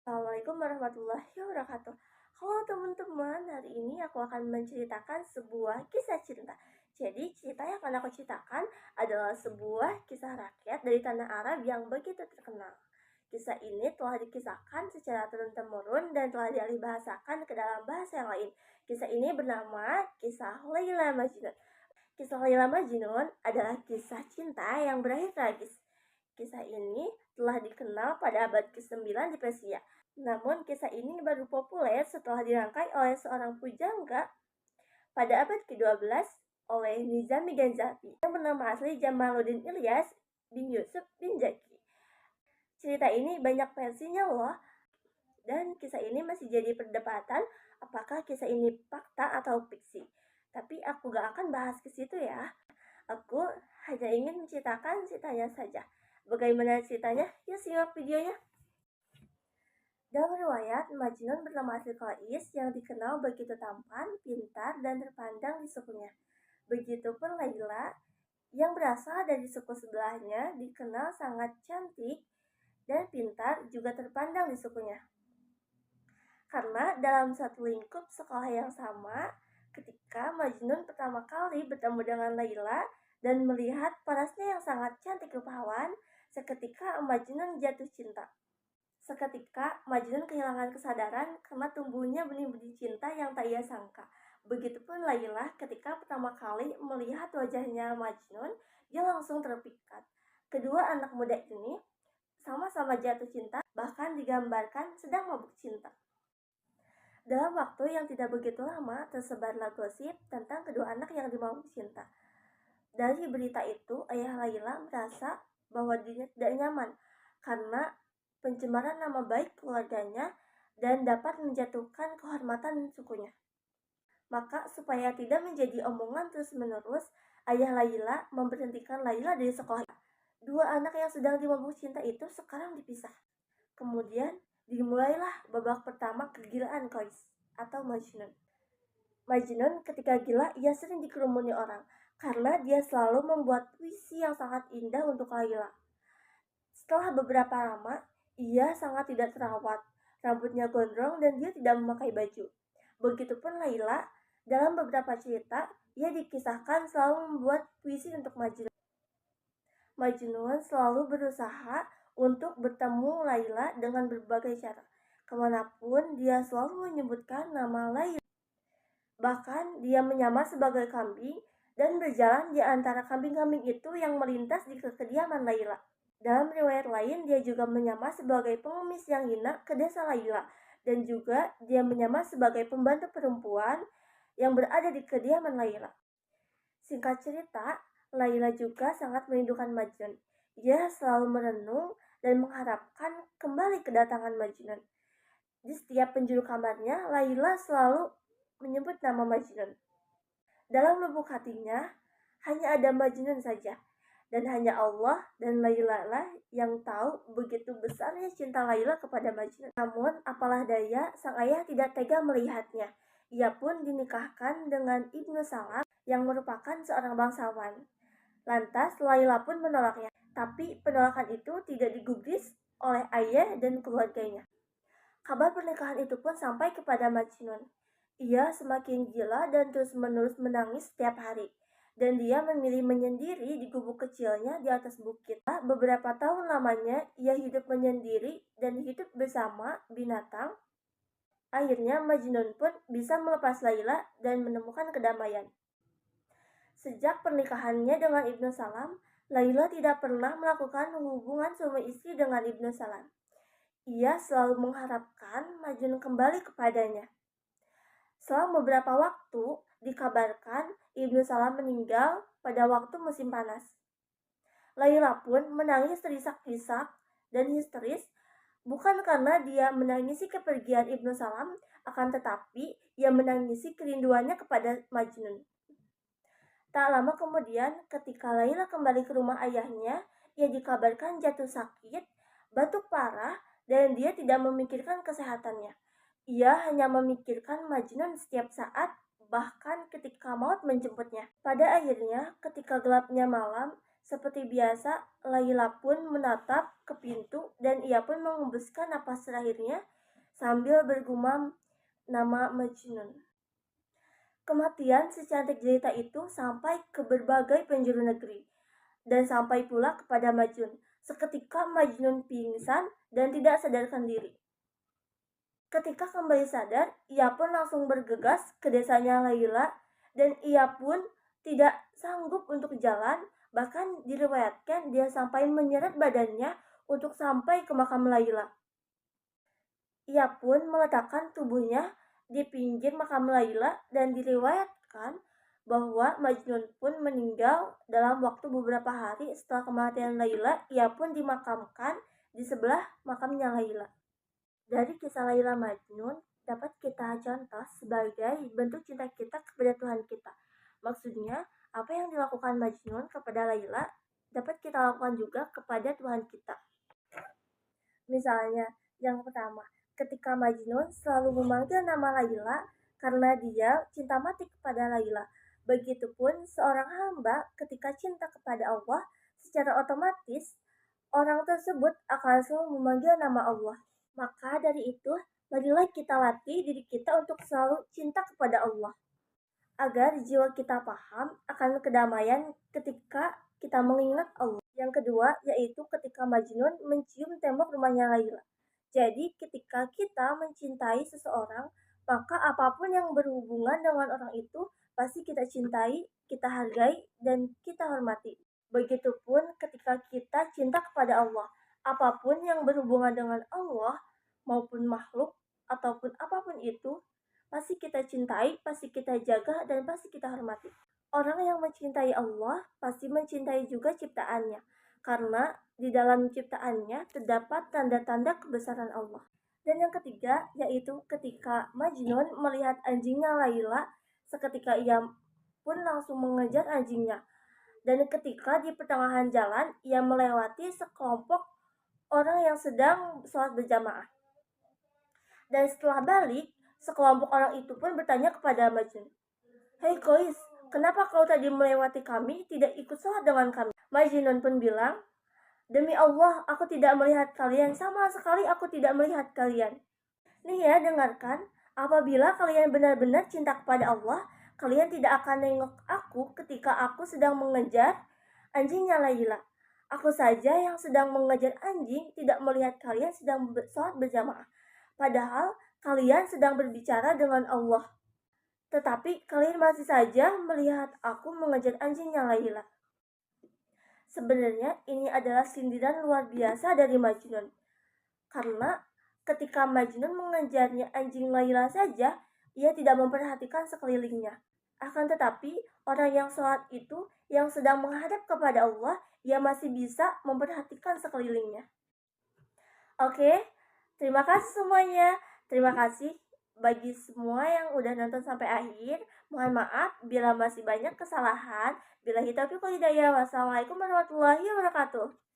Assalamualaikum warahmatullahi wabarakatuh. Halo teman-teman, hari ini aku akan menceritakan sebuah kisah cinta. Jadi cerita yang akan aku ceritakan adalah sebuah kisah rakyat dari tanah Arab yang begitu terkenal. Kisah ini telah dikisahkan secara turun-temurun dan telah dialih bahasakan ke dalam bahasa yang lain. Kisah ini bernama Kisah Laila Majnun. Kisah Laila Majnun adalah kisah cinta yang berakhir tragis. Kisah ini telah dikenal pada abad ke-9 di Persia. Namun kisah ini baru populer setelah dirangkai oleh seorang pujangga pada abad ke-12 oleh Nizami Ganjavi yang bernama asli Jamaluddin Ilyas bin Yusuf bin Zaki. Cerita ini banyak versinya loh, dan kisah ini masih jadi perdebatan apakah kisah ini fakta atau fiksi. Tapi aku gak akan bahas ke situ ya. Aku hanya ingin menceritakan ceritanya saja. Bagaimana ceritanya? Yuk simak videonya. Dalam riwayat, Majnun bernama asli Qais yang dikenal begitu tampan, pintar, dan terpandang di sukunya. Begitupun Laila yang berasal dari suku sebelahnya dikenal sangat cantik dan pintar juga terpandang di sukunya. Karena dalam satu lingkup sekolah yang sama, ketika Majnun pertama kali bertemu dengan Laila dan melihat parasnya yang sangat cantik rupawan, seketika Majnun jatuh cinta. Seketika Majnun kehilangan kesadaran karena tumbuhnya benih-benih cinta yang tak ia sangka. Begitupun Laila ketika pertama kali melihat wajahnya Majnun, dia langsung terpikat. Kedua anak muda ini sama-sama jatuh cinta, bahkan digambarkan sedang mabuk cinta. Dalam waktu yang tidak begitu lama, tersebarlah gosip tentang kedua anak yang dimabuk cinta. Dari berita itu, ayah Laila merasa bahwa dirinya tidak nyaman karena pencemaran nama baik keluarganya dan dapat menjatuhkan kehormatan sukunya. Maka supaya tidak menjadi omongan terus-menerus, ayah Laila memberhentikan Laila dari sekolah. Dua anak yang sedang dimabuk cinta itu sekarang dipisah. Kemudian dimulailah babak pertama kegilaan Qais atau Majnun. Majnun ketika gila ia sering dikerumuni orang karena dia selalu membuat puisi yang sangat indah untuk Laila. Setelah beberapa lama, ia sangat tidak terawat, rambutnya gondrong dan dia tidak memakai baju. Begitupun Laila, dalam beberapa cerita, ia dikisahkan selalu membuat puisi untuk Majnun. Majnun selalu berusaha untuk bertemu Laila dengan berbagai cara. Kemanapun dia selalu menyebutkan nama Laila. Bahkan dia menyamar sebagai kambing dan berjalan di antara kambing-kambing itu yang melintas di kediaman Laila. Dalam riwayat lain, dia juga menyamar sebagai pengemis yang hina ke desa Laila, dan juga dia menyamar sebagai pembantu perempuan yang berada di kediaman Laila. Singkat cerita, Laila juga sangat merindukan Majnun. Dia selalu merenung dan mengharapkan kembali kedatangan Majnun. Di setiap penjuru kamarnya, Laila selalu menyebut nama Majnun. Dalam lubuk hatinya, hanya ada Majnun saja. Dan hanya Allah dan Laila lah yang tahu begitu besarnya cinta Laila kepada Majnun. Namun apalah daya, sang ayah tidak tega melihatnya. Ia pun dinikahkan dengan Ibnu Salam yang merupakan seorang bangsawan. Lantas Laila pun menolaknya. Tapi penolakan itu tidak digubris oleh ayah dan keluarganya. Kabar pernikahan itu pun sampai kepada Majnun. Ia semakin gila dan terus-menerus menangis setiap hari. Dan dia memilih menyendiri di gubuk kecilnya di atas bukit. Beberapa tahun lamanya ia hidup menyendiri dan hidup bersama binatang. Akhirnya Majnun pun bisa melepas Laila dan menemukan kedamaian. Sejak pernikahannya dengan Ibnu Salam, Laila tidak pernah melakukan hubungan suami istri dengan Ibnu Salam. Ia selalu mengharapkan Majnun kembali kepadanya. Selang beberapa waktu, dikabarkan Ibnu Salam meninggal pada waktu musim panas. Laila pun menangis terisak-isak dan histeris, bukan karena dia menangisi kepergian Ibnu Salam, akan tetapi ia menangisi kerinduannya kepada Majnun. Tak lama kemudian, ketika Laila kembali ke rumah ayahnya, ia dikabarkan jatuh sakit, batuk parah, dan dia tidak memikirkan kesehatannya. Ia hanya memikirkan Majnun setiap saat, bahkan ketika maut menjemputnya. Pada akhirnya, ketika gelapnya malam, seperti biasa, Laila pun menatap ke pintu dan ia pun mengembuskan napas terakhirnya. sambil bergumam nama Majnun. Kematian si cantik jelita itu sampai ke berbagai penjuru negeri, dan sampai pula kepada Majnun. Seketika Majnun pingsan dan tidak sadarkan diri. Ketika kembali sadar, ia pun langsung bergegas ke desanya Laila, dan ia pun tidak sanggup untuk jalan, bahkan diriwayatkan dia sampai menyeret badannya untuk sampai ke makam Laila. Ia pun meletakkan tubuhnya di pinggir makam Laila dan diriwayatkan bahwa Majnun pun meninggal dalam waktu beberapa hari setelah kematian Laila. Ia pun dimakamkan di sebelah makamnya Laila. Dari kisah Laila Majnun dapat kita contoh sebagai bentuk cinta kita kepada Tuhan kita. Maksudnya, apa yang dilakukan Majnun kepada Laila dapat kita lakukan juga kepada Tuhan kita. Misalnya, yang pertama, ketika Majnun selalu memanggil nama Laila karena dia cinta mati kepada Laila. Begitupun seorang hamba ketika cinta kepada Allah, secara otomatis orang tersebut akan selalu memanggil nama Allah. Maka dari itu, marilah kita latih diri kita untuk selalu cinta kepada Allah, agar jiwa kita paham akan kedamaian ketika kita mengingat Allah. Yang kedua, yaitu ketika Majnun mencium tembok rumahnya Laila. Jadi, ketika kita mencintai seseorang, maka apapun yang berhubungan dengan orang itu pasti kita cintai, kita hargai, dan kita hormati. Begitupun ketika kita cinta kepada Allah, apapun yang berhubungan dengan Allah maupun makhluk ataupun apapun itu, pasti kita cintai, pasti kita jaga, dan pasti kita hormati. Orang yang mencintai Allah pasti mencintai juga ciptaannya, karena di dalam ciptaannya terdapat tanda-tanda kebesaran Allah. Dan yang ketiga, yaitu ketika Majnun melihat anjingnya Laila, seketika ia pun langsung mengejar anjingnya. Dan ketika di pertengahan jalan, ia melewati sekelompok orang yang sedang sholat berjamaah. Dan setelah balik, sekelompok orang itu pun bertanya kepada Majnun, "Hei Kois, kenapa kau tadi melewati kami, tidak ikut sholat dengan kami?" Majnun pun bilang, "Demi Allah, aku tidak melihat kalian, sama sekali aku tidak melihat kalian." Nih ya, dengarkan, apabila kalian benar-benar cinta kepada Allah, kalian tidak akan nengok aku ketika aku sedang mengejar anjingnya Laila. Aku saja yang sedang mengejar anjing tidak melihat kalian sedang sholat berjamaah. Padahal kalian sedang berbicara dengan Allah. Tetapi kalian masih saja melihat aku mengejar anjingnya Laila. Sebenarnya ini adalah sindiran luar biasa dari Majnun. Karena ketika Majnun mengejarnya anjing Laila saja, ia tidak memperhatikan sekelilingnya. Akan tetapi, orang yang sholat itu yang sedang menghadap kepada Allah, ia masih bisa memperhatikan sekelilingnya. Oke, terima kasih semuanya. Terima kasih bagi semua yang udah nonton sampai akhir. Mohon maaf bila masih banyak kesalahan. Billahi taufiq wal hidayah. Wassalamualaikum warahmatullahi wabarakatuh.